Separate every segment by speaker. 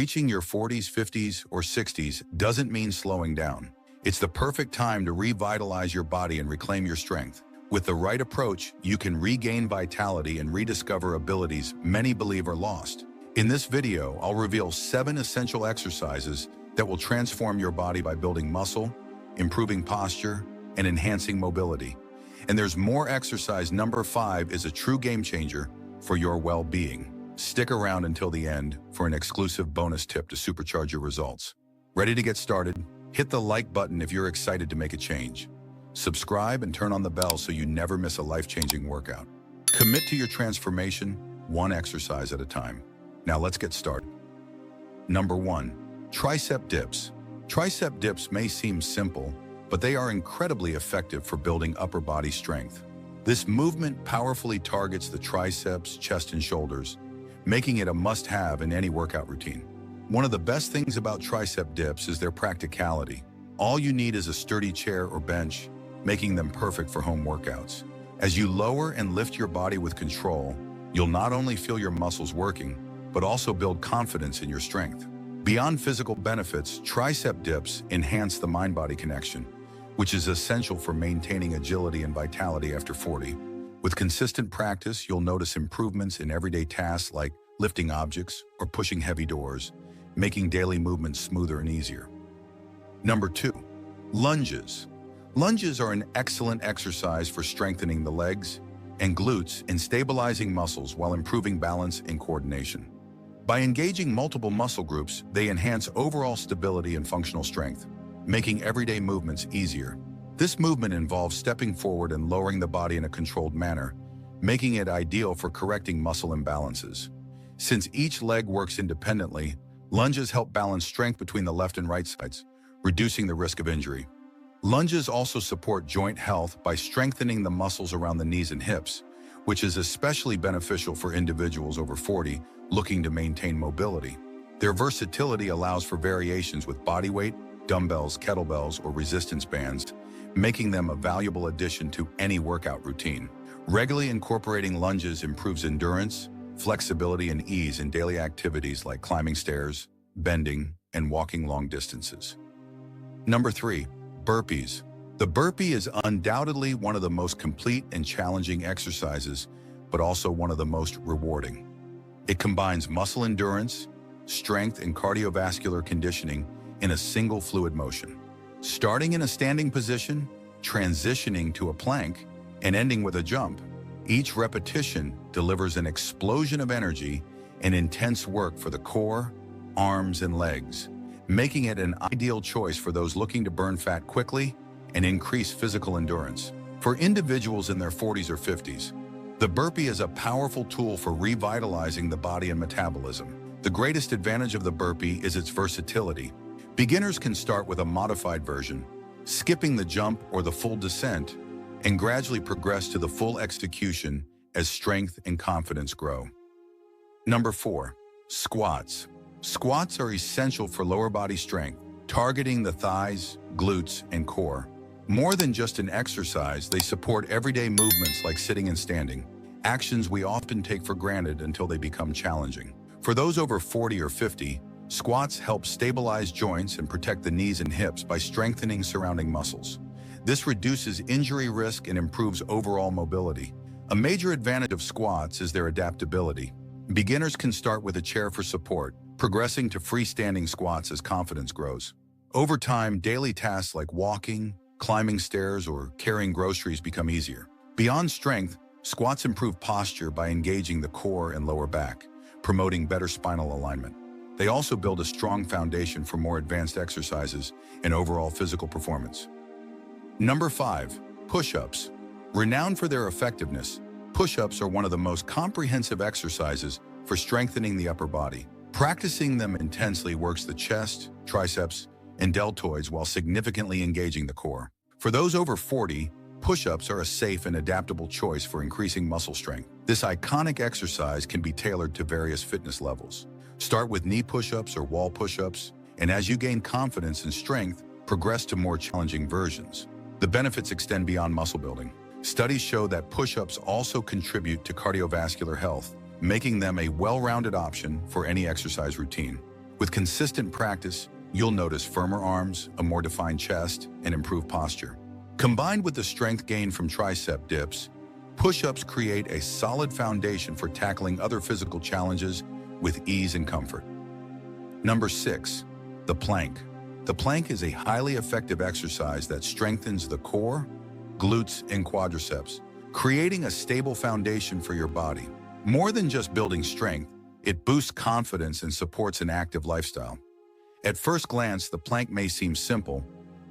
Speaker 1: Reaching your 40s, 50s, or 60s doesn't mean slowing down. It's the perfect time to revitalize your body and reclaim your strength. With the right approach, you can regain vitality and rediscover abilities many believe are lost. In this video, I'll reveal 7 essential exercises that will transform your body by building muscle, improving posture, and enhancing mobility. And there's more exercise. Number 5 is a true game changer for your well-being. Stick around until the end for an exclusive bonus tip to supercharge your results. Ready to get started? Hit the like button if you're excited to make a change. Subscribe and turn on the bell so you never miss a life-changing workout. Commit to your transformation, one exercise at a time. Now let's get started. Number 1, tricep dips. Tricep dips may seem simple, but they are incredibly effective for building upper body strength. This movement powerfully targets the triceps, chest, and shoulders, making it a must-have in any workout routine. One of the best things about tricep dips is their practicality. All you need is a sturdy chair or bench, making them perfect for home workouts. As you lower and lift your body with control, you'll not only feel your muscles working, but also build confidence in your strength. Beyond physical benefits, tricep dips enhance the mind-body connection, which is essential for maintaining agility and vitality after 40. With consistent practice, you'll notice improvements in everyday tasks like lifting objects or pushing heavy doors, making daily movements smoother and easier. Number 2, lunges. Lunges are an excellent exercise for strengthening the legs and glutes and stabilizing muscles while improving balance and coordination. By engaging multiple muscle groups, they enhance overall stability and functional strength, making everyday movements easier. This movement involves stepping forward and lowering the body in a controlled manner, making it ideal for correcting muscle imbalances. Since each leg works independently, lunges help balance strength between the left and right sides, reducing the risk of injury. Lunges also support joint health by strengthening the muscles around the knees and hips, which is especially beneficial for individuals over 40 looking to maintain mobility. Their versatility allows for variations with body weight, dumbbells, kettlebells, or resistance bands, making them a valuable addition to any workout routine. Regularly incorporating lunges improves endurance, flexibility, and ease in daily activities like climbing stairs, bending, and walking long distances. Number 3, burpees. The burpee is undoubtedly one of the most complete and challenging exercises, but also one of the most rewarding. It combines muscle endurance, strength, and cardiovascular conditioning in a single fluid motion. Starting in a standing position, transitioning to a plank, and ending with a jump, each repetition delivers an explosion of energy and intense work for the core, arms, and legs, making it an ideal choice for those looking to burn fat quickly and increase physical endurance. For individuals in their 40s or 50s, the burpee is a powerful tool for revitalizing the body and metabolism. The greatest advantage of the burpee is its versatility. Beginners can start with a modified version, skipping the jump or the full descent, and gradually progress to the full execution as strength and confidence grow. Number 4, squats. Squats are essential for lower body strength, targeting the thighs, glutes, and core. More than just an exercise, they support everyday movements like sitting and standing, actions we often take for granted until they become challenging. For those over 40 or 50, squats help stabilize joints and protect the knees and hips by strengthening surrounding muscles. This reduces injury risk and improves overall mobility. A major advantage of squats is their adaptability. Beginners can start with a chair for support, progressing to freestanding squats as confidence grows. Over time, daily tasks like walking, climbing stairs, or carrying groceries become easier. Beyond strength, squats improve posture by engaging the core and lower back, promoting better spinal alignment. They also build a strong foundation for more advanced exercises and overall physical performance. Number 5, push-ups. Renowned for their effectiveness, push-ups are one of the most comprehensive exercises for strengthening the upper body. Practicing them intensely works the chest, triceps, and deltoids while significantly engaging the core. For those over 40, push-ups are a safe and adaptable choice for increasing muscle strength. This iconic exercise can be tailored to various fitness levels. Start with knee push-ups or wall push-ups, and as you gain confidence and strength, progress to more challenging versions. The benefits extend beyond muscle building. Studies show that push-ups also contribute to cardiovascular health, making them a well-rounded option for any exercise routine. With consistent practice, you'll notice firmer arms, a more defined chest, and improved posture. Combined with the strength gained from tricep dips, push-ups create a solid foundation for tackling other physical challenges with ease and comfort. Number 6, the plank. The plank is a highly effective exercise that strengthens the core, glutes, and quadriceps, creating a stable foundation for your body. More than just building strength, it boosts confidence and supports an active lifestyle. At first glance, the plank may seem simple,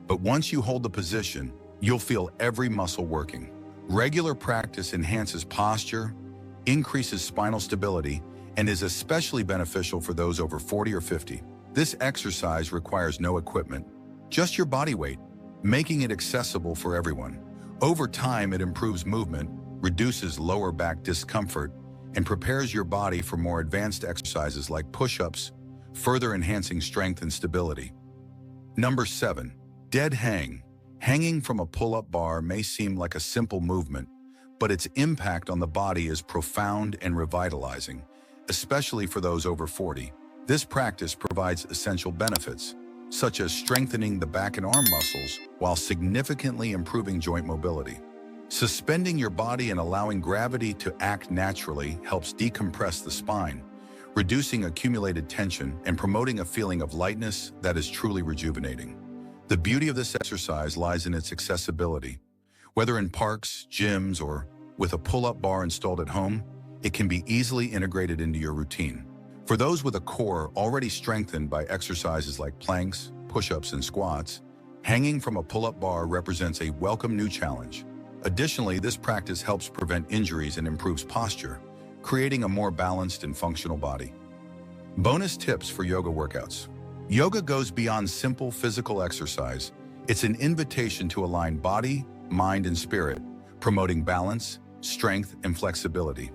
Speaker 1: but once you hold the position, you'll feel every muscle working. Regular practice enhances posture, increases spinal stability, and is especially beneficial for those over 40 or 50. This exercise requires no equipment, just your body weight, making it accessible for everyone. Over time, it improves movement, reduces lower back discomfort, and prepares your body for more advanced exercises like push-ups, further enhancing strength and stability. Number 7, dead hang. Hanging from a pull-up bar may seem like a simple movement, but its impact on the body is profound and revitalizing, especially for those over 40. This practice provides essential benefits, such as strengthening the back and arm muscles while significantly improving joint mobility. Suspending your body and allowing gravity to act naturally helps decompress the spine, reducing accumulated tension and promoting a feeling of lightness that is truly rejuvenating. The beauty of this exercise lies in its accessibility. Whether in parks, gyms, or with a pull-up bar installed at home, it can be easily integrated into your routine. For those with a core already strengthened by exercises like planks, push-ups, and squats, hanging from a pull-up bar represents a welcome new challenge. Additionally, this practice helps prevent injuries and improves posture, creating a more balanced and functional body. Bonus tips for yoga workouts. Yoga goes beyond simple physical exercise. It's an invitation to align body, mind, and spirit, promoting balance, strength, and flexibility.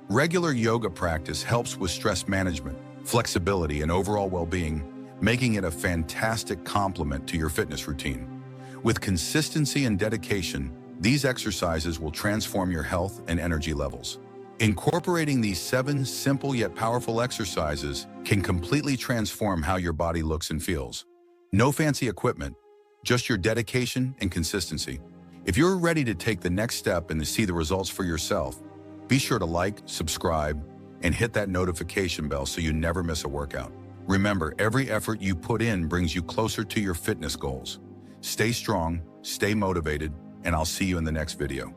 Speaker 1: Regular yoga practice helps with stress management, flexibility, and overall well-being, making it a fantastic complement to your fitness routine. With consistency and dedication, these exercises will transform your health and energy levels. Incorporating these 7 simple yet powerful exercises can completely transform how your body looks and feels. No fancy equipment, just your dedication and consistency. If you're ready to take the next step and to see the results for yourself, be sure to like, subscribe, and hit that notification bell so you never miss a workout. Remember, every effort you put in brings you closer to your fitness goals. Stay strong, stay motivated, and I'll see you in the next video.